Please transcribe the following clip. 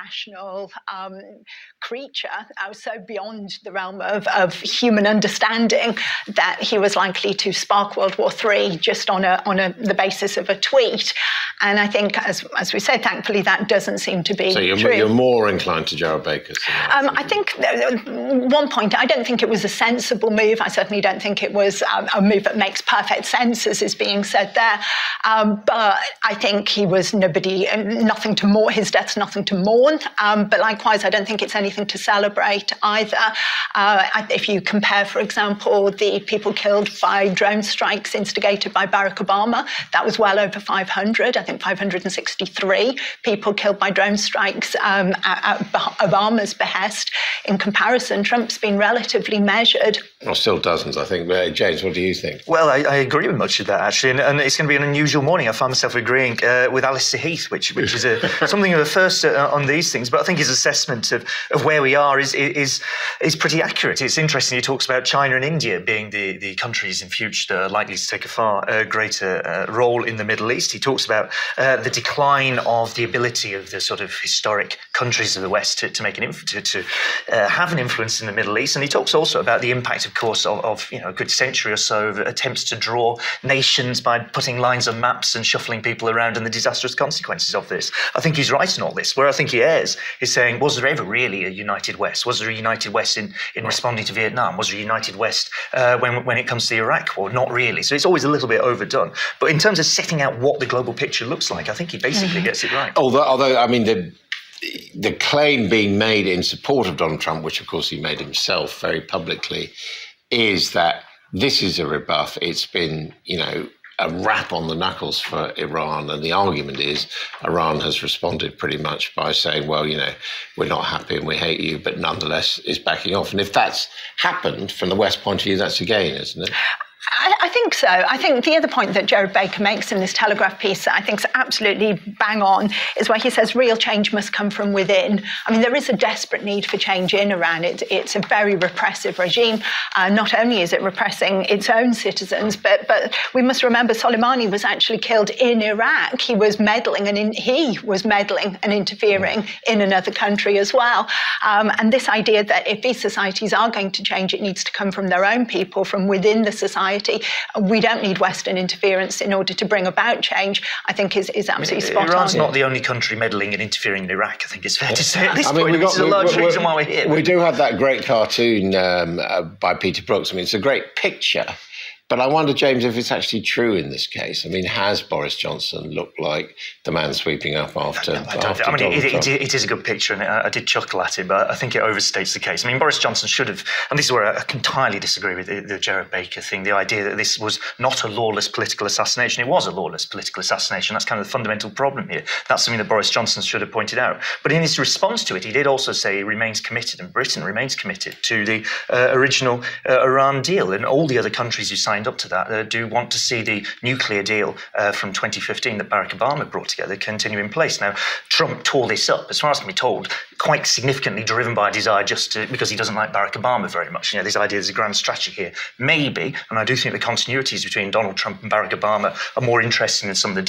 irrational creature, so beyond the realm of human understanding, that he was likely to spark World War III just on the basis of a tweet. And I think, as we said, thankfully that doesn't seem to be true. You're more inclined to Gerald Baker. I think one point, I don't think it was a sensible move. I certainly don't think it was a move that makes perfect sense, as is being said there. But I think he was nothing to mourn. His death's nothing to mourn. But likewise, I don't think it's anything to celebrate either. If you compare, for example, the people killed by drone strikes instigated by Barack Obama, that was well over 500. I think 563 people killed by drone strikes at Obama's behest. In comparison, Trump's been relatively measured. Well, still dozens, I think. James, what do you think? Well, I agree with much of that, actually. And it's going to be an unusual morning. I find myself agreeing with Alistair Heath, which is something of a first on these things. But I think his assessment of where we are is pretty accurate. It's interesting. He talks about China and India being the countries in future that are likely to take a far greater role in the Middle East. He talks about the decline of the ability of the sort of historic countries of the West to make to have an influence in the Middle East. And he talks also about the impact, of course, of a good century or so of attempts to draw nations by putting lines on maps and shuffling people around, and the disastrous consequences of this. I think he's right in all this. Where I think he errs is saying, was there ever really a united West? Was there a united West in responding to Vietnam? Was there a united West when it comes to the Iraq War? Not really. So it's always a little bit overdone. But in terms of setting out what the global picture looks like, I think he basically gets it right. Although I mean, the claim being made in support of Donald Trump, which of course he made himself very publicly, is that this is a rebuff. It's been, a rap on the knuckles for Iran. And the argument is Iran has responded pretty much by saying, well, we're not happy and we hate you, but nonetheless is backing off. And if that's happened from the West point of view, that's a gain, isn't it? I think so. I think the other point that Gerard Baker makes in this Telegraph piece that I think is absolutely bang on is where he says real change must come from within. I mean, there is a desperate need for change in Iran. It's a very repressive regime. Not only is it repressing its own citizens, but we must remember Soleimani was actually killed in Iraq. He was meddling and interfering in another country as well. And this idea that if these societies are going to change, it needs to come from their own people, from within the society. We don't need Western interference in order to bring about change, I think is absolutely spot on. Iran's not the only country meddling and interfering in Iraq, I think it's fair to say at this point, which is a large reason why we're here. We do have that great cartoon by Peter Brooks. I mean, it's a great picture. But I wonder, James, if it's actually true in this case. I mean, has Boris Johnson looked like the man sweeping up after it is a good picture, and I did chuckle at it, but I think it overstates the case. I mean, Boris Johnson should have, and this is where I entirely disagree with the Gerard Baker thing, the idea that this was not a lawless political assassination. It was a lawless political assassination. That's kind of the fundamental problem here. That's something that Boris Johnson should have pointed out. But in his response to it, he did also say he remains committed, and Britain remains committed to the original Iran deal, and all the other countries who signed up to that do want to see the nuclear deal from 2015 that Barack Obama brought together continue in place. Now, Trump tore this up, as far as I can be told, quite significantly driven by a desire because he doesn't like Barack Obama very much. This idea there's a grand strategy here. Maybe, and I do think the continuities between Donald Trump and Barack Obama are more interesting than some of the